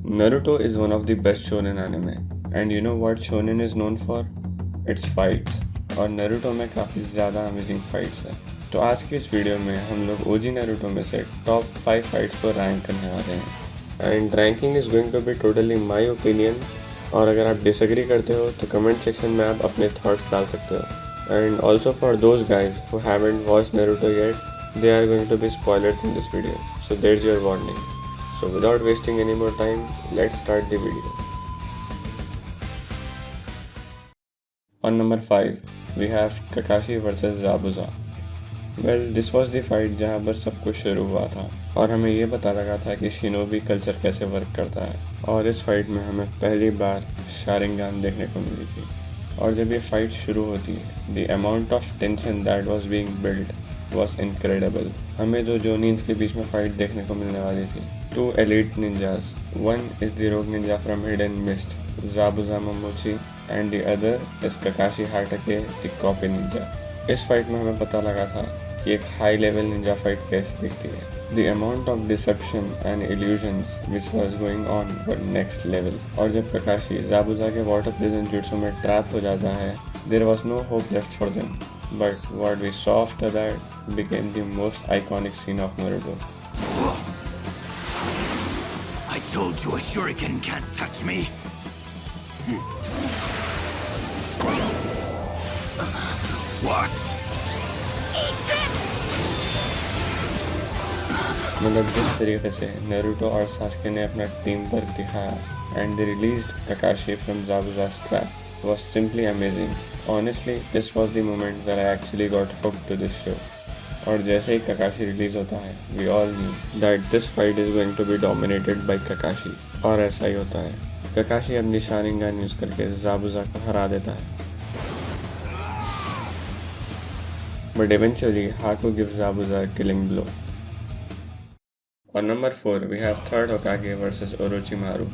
Naruto is one of the best shonen anime, and you know what shonen is known for? Its fights. और Naruto में काफ़ी ज़्यादा amazing fights है। तो आज की इस वीडियो में हम लोग ओजी Naruto में से टॉप 5 फाइट्स को रैंक करने वाले हैं। And ranking is going to be totally my opinion, और अगर आप डिसएग्री करते हो तो कमेंट सेक्शन में आप अपने थॉट्स डाल सकते हो। And also for those guys who haven't watched Naruto yet, they are going to be spoilers in this video, so there's your warning. So without wasting any more time, let's start the video. On number 5, we have Kakashi vs Zabuza. Well, this was the fight जहाँ पर सब कुछ शुरू हुआ था और हमें ये पता लगा था कि शिनोबी कल्चर कैसे वर्क करता है, और इस फाइट में हमें पहली बार शारिंगान देखने को मिली थी। और जब ये फाइट शुरू होती है, the amount of tension that was being built was incredible. हमें दो जोनिन्स के बीच में फाइट देखने को मिलने वाली थी। Two elite ninjas. One is the rogue ninja from Hidden Mist, Zabuza Momochi, and the other is Kakashi Hatake, the copy ninja. इस फाइट में हमें पता लगा था कि एक हाई लेवल निंजा फाइट कैसे दिखती है। The amount of deception and illusions which was going on were next level. और जब Kakashi Zabuza के water prison jutsu में trap हो जाता है, there was no hope left for them. But what we saw after that became the most iconic scene of Naruto. I told you a shuriken can't touch me. What? मतलब जिस तरीके से Naruto और Sasuke ने अपना team work दिखाया and they released Kakashi from Zabuza's trap was simply amazing. Honestly, this was the moment where I actually got hooked to this show. और जैसे ही Kakashi रिलीज होता है, we all knew that this fight is going to be dominated by Kakashi. और ऐसा ही होता है। Kakashi अपनी Sharingan use करके Zabuza को हरा देता है। But eventually, Haku gives Zabuza a killing blow. On number 4, we have third Hokage versus Orochimaru.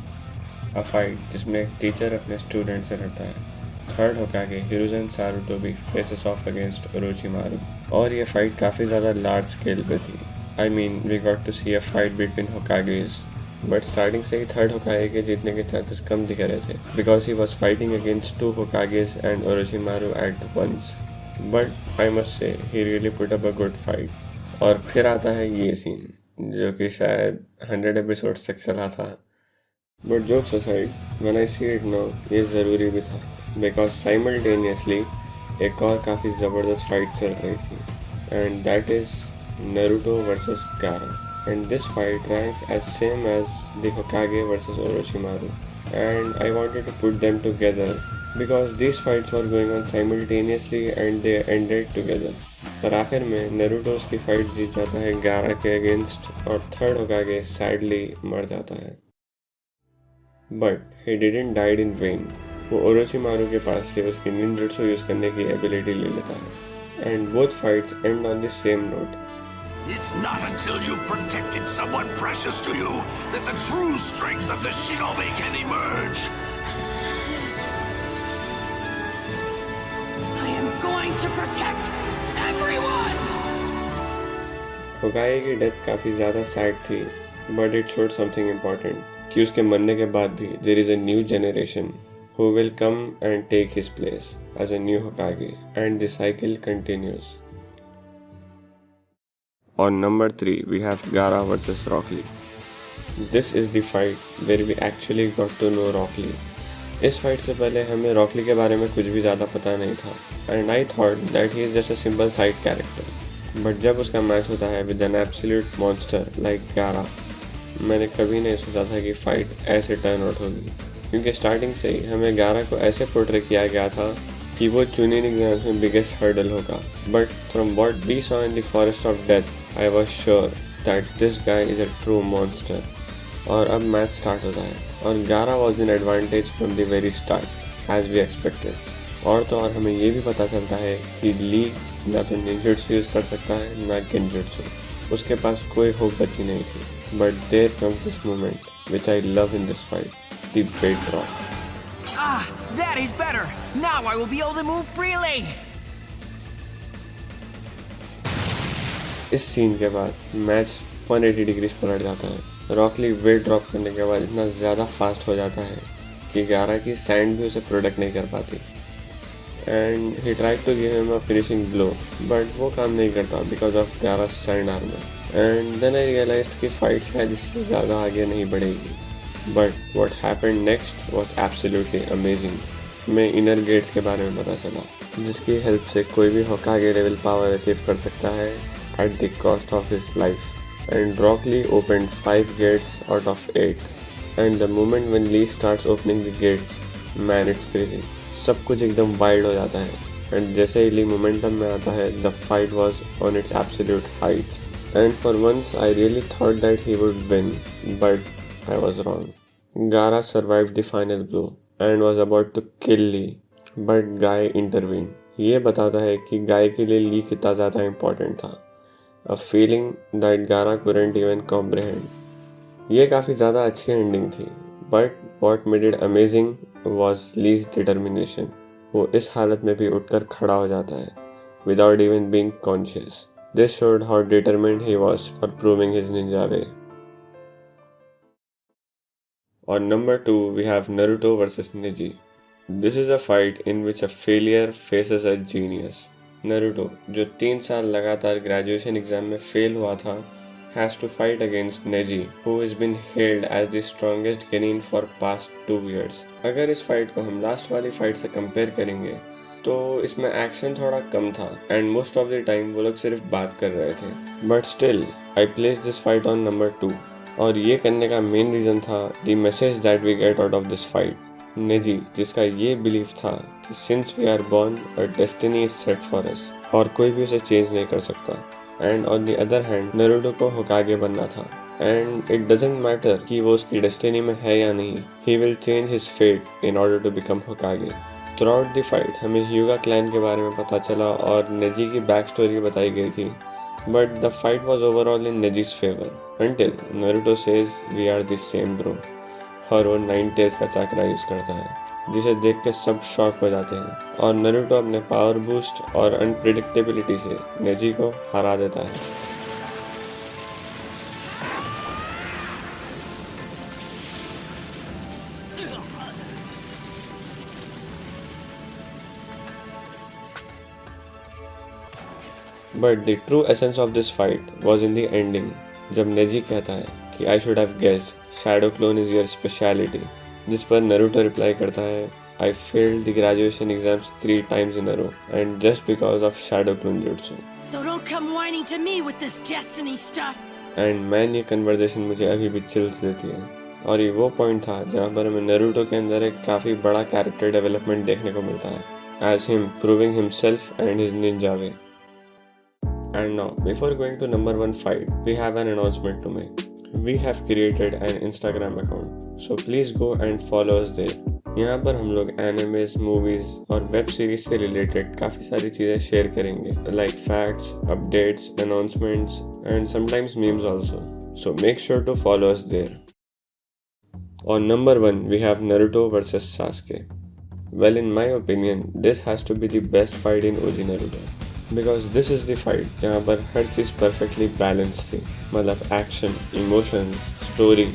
A fight जिसमें एक टीचर अपने स्टूडेंट से लड़ता है। थर्ड होकागे हिरुzen Sarutobi faces off against Orochimaru, और ये फाइट काफ़ी ज़्यादा लार्ज स्केल पे थी। I mean, we got to see a fight between Hokages, but starting से ही थर्ड होकागे के जीतने के चांसेस कम दिख रहे थे, because he was fighting against two Hokages and Orochimaru at once. But I must say, he really put up a good fight. और फिर आता है ये सीन, जो कि शायद 100 एपिसोड्स तक चला था। But jokes aside, when I see it now, ये ज़रूरी भी था, because simultaneously एक और काफ़ी ज़बरदस्त फाइट चल रही थी, and that is Naruto versus Gaara. And this fight ranks as same as the Hokage versus Orochimaru, and I wanted to put them together because these fights were going on simultaneously and they ended together. पर आखिर में Naruto उसकी fight जीत जाता है Gaara के against, और third Hokage sadly मर जाता है। But he didn't die in vain. वो Orochimaru के पास से उसकी ninjutsu यूज करने की एबिलिटी ले लेता है, and both fights end on the same note. It's not until you've protected someone precious to you that the true strength of the shinobi can emerge. I am going to protect everyone. Hokage की death काफ़ी ज़्यादा sad थी, but it showed something important. कि उसके मरने के बाद भी there is a new generation who will come and take his place as a new Hokage, and the cycle continues. On number 3, we have Gaara versus Rock Lee. This is the fight where we actually got to know Rock Lee. इस fight से पहले हमें rock ली के बारे में कुछ भी ज़्यादा पता नहीं था, and I thought that he is just a simple side character. But जब उसका मैच होता है with an absolute monster like Gaara, मैंने कभी नहीं सोचा था कि फाइट ऐसे टर्न आउट होगी, क्योंकि स्टार्टिंग से ही हमें गारा को ऐसे पोर्ट्रे किया गया था कि वो चुनिंग एग्जाम्स में बिगेस्ट हर्डल होगा। But from what we saw in the forest of death, I was sure that this guy is a true monster. और अब मैच स्टार्ट होता है, और Gaara was in advantage from the very start as we expected. और तो और हमें ये भी पता चलता है कि ली ना तो निंजुत्सु यूज कर सकता है ना गेंजुत्सु, उसके पास कोई होप बची नहीं थी। But there comes this moment, which I love in this fight, the Great Rock. Ah, that is better. Now I will be able to move freely. इस सीन के बाद मैच 180 डिग्रीज पलट जाता है। रॉक ली wait drop करने के बाद इतना ज़्यादा फास्ट हो जाता है कि गारा की सैंड भी उसे प्रोटेक्ट नहीं कर पाती। And he tried to give him a finishing blow but वो काम नहीं करता because of Gaara sand armour. And then I realised कि फाइट शायद इससे ज़्यादा आगे नहीं बढ़ेगी। But what happened next was absolutely amazing. हमें इनर गेट्स के बारे में पता चला जिसकी हेल्प से कोई भी होकागे लेवल पावर अचीव कर सकता है at the cost of his life. And Rock Lee opened 5 gates out of 8. And the moment when Lee starts opening the gates, man it's crazy. सब कुछ एकदम वाइल्ड हो जाता है। And जैसे ही Lee मोमेंटम में आता है, the fight was on its absolute heights. And for once I really thought that he would win, but I was wrong. Gaara survived the final blow and was about to kill Lee, but Guy intervened. ये बताता है कि गाय के लिए ली कितना ज़्यादा important था। A feeling that Gaara couldn't even comprehend. ये काफ़ी ज़्यादा अच्छी एंडिंग थी, but what made it amazing was Lee's determination. वो इस हालत में भी उठकर खड़ा हो जाता है, without even being conscious. This showed how determined he was for proving his ninja way. On number 2, we have Naruto versus Neji. This is a fight in which a failure faces a genius. Naruto जो 3 साल लगातार graduation exam में fail हुआ था has to fight against Neji who has been held as the strongest genin for past 2 years। अगर इस fight को हम लास्ट वाली फाइट से कंपेयर करेंगे तो इसमें एक्शन थोड़ा कम था and most of the time वो लोग सिर्फ बात कर रहे थे। But still I place this fight on number 2 और ये करने का मेन रीज़न था the message that we get out of this fight. Neji जिसका ये बिलीव था कि since we are born a destiny is set for us और कोई भी उसे चेंज नहीं कर सकता। And on the other hand Naruto को होकागे बनना था एंड इट डजंट मैटर कि वो उसकी डेस्टिनी में है या नहीं, he will change his fate in order to become Hokage. Throughout the fight हमें ह्यूगा क्लैन के बारे में पता चला और नेजी की बैक स्टोरी बताई गई थी, but the fight was overall in Neji's favour until Naruto says we are the same bro और वो 9 tails का चक्रा यूज करता है जिसे देख के सब शॉक हो जाते हैं और नरूटो अपने पावर बूस्ट और अनप्रिडिक्टेबिलिटी से नेजी को हरा देता है। But the true essence of this fight was in the ending जब नेजी कहता है कि I should have guessed shadow clone is your speciality, जिस पर नरूटो रिप्लाई करता है I failed the graduation exams 3 times in a row and just because of shadow clone jutsu. So don't come whining to me with this destiny stuff. And man ये conversation मुझे अभी भी chills देती है और ये वो पॉइंट था जहाँ पर हमें नरूटो के अंदर एक काफ़ी बड़ा कैरेक्टर डेवलपमेंट देखने को मिलता है as him proving himself and his ninja way. And now before going to number 1 fight we have an announcement to make. We have created an Instagram account, so please go and follow us there. यहाँ पर हम लोग animes, movies और web series से related काफ़ी सारी चीज़ें शेयर करेंगे like facts, updates, announcements and sometimes memes also, so make sure to follow us there. On number 1 we have Naruto versus Sasuke. Well, in my opinion this has to be the best fight in OG Naruto because this is the fight जहाँ पर हर चीज़ perfectly balanced थी, मतलब action, emotions, story,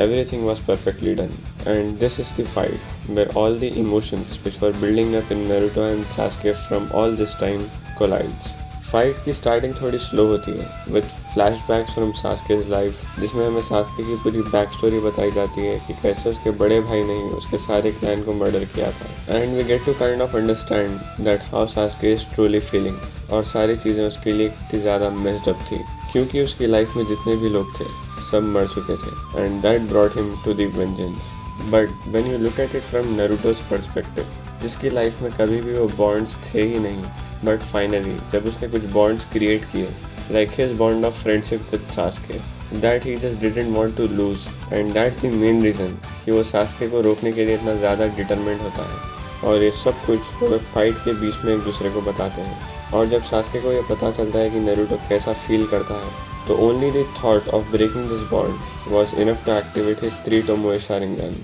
everything was perfectly done. And this is the fight where all the emotions which were building up in Naruto and Sasuke from all this time collides. Fight की starting थोड़ी slow होती है with flashbacks from सास्के's life, जिसमें हमें Sasuke की पूरी back story बताई जाती है कि कैसे उसके बड़े भाई ने उसके सारे क्लैन को मर्डर किया था। And we get to kind of understand that how Sasuke is truly feeling, और सारी चीज़ें उसके लिए कितनी ज़्यादा मेस्ड अप थी क्योंकि उसकी लाइफ में जितने भी लोग थे सब मर चुके थे and that brought him to the vengeance. But when you look at it from Naruto's perspective, जिसकी लाइफ में कभी भी वो बॉन्ड्स थे ही नहीं, बट फाइनली जब उसने कुछ बॉन्ड्स क्रिएट किए like his bond of friendship with Sasuke that he just didn't want to lose, and that's the main reason कि वो सास्के को रोकने के लिए इतना ज़्यादा डिटरमेंट होता है। और ये सब कुछ वो लोग फाइट के बीच में एक दूसरे को बताते हैं, और जब सास्के को ये पता चलता है कि नारुतो कैसा फील करता है तो only the thought of breaking this bond was enough to activate his 3 Tomoe Sharingan,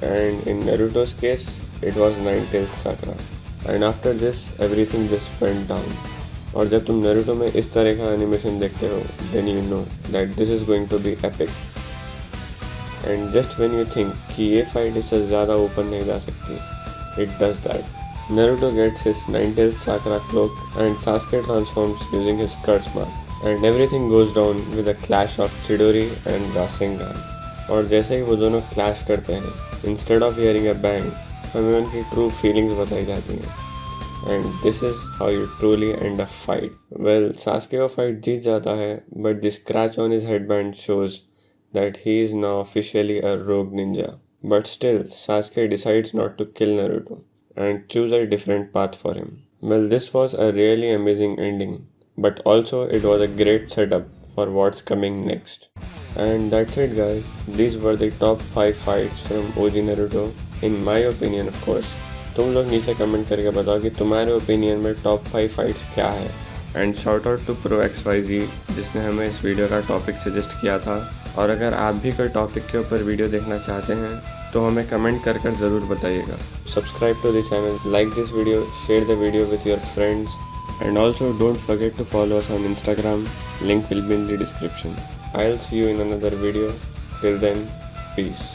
and in Naruto's case it was 9-tailed Sakura, and after this everything just went down। और जब तुम Naruto में इस तरह का एनिमेशन देखते हो then you know that this is going to be epic। And just when you think कि ये फाइट इससे ज़्यादा ऊपर नहीं जा सकती, it does that. Naruto gets his Nine-Tailed Chakra cloak and Sasuke transforms using his curse mark. And everything goes down with a clash of Chidori and Rasengan. और जैसे ही वो दोनों clash करते हैं, instead of hearing a bang, हमें उनकी true feelings बताई जाती हैं. And this is how you truly end a fight. Well, Sasuke वो fight जीत जाता है, but the scratch on his headband shows that he is now officially a rogue ninja. But still, Sasuke decides not to kill Naruto and choose a different path for him. Well, this was a really amazing ending, but also it was a great setup for what's coming next. And that's it guys, these were the top 5 fights from OG Naruto, in my opinion of course. तुम लोग नीचे comment करके बताओ कि तुम्हारे opinion में top 5 fights क्या है. And shout out to Pro XYZ जिसने हमें इस वीडियो का टॉपिक सजेस्ट किया था. और अगर आप भी कोई टॉपिक के ऊपर वीडियो देखना चाहते हैं तो हमें कमेंट कर ज़रूर बताइएगा. Subscribe to the channel, like this video, share the video with your friends, and also don't forget to follow us on Instagram. Link will be in the description. I'll see you in another video. Till then, peace.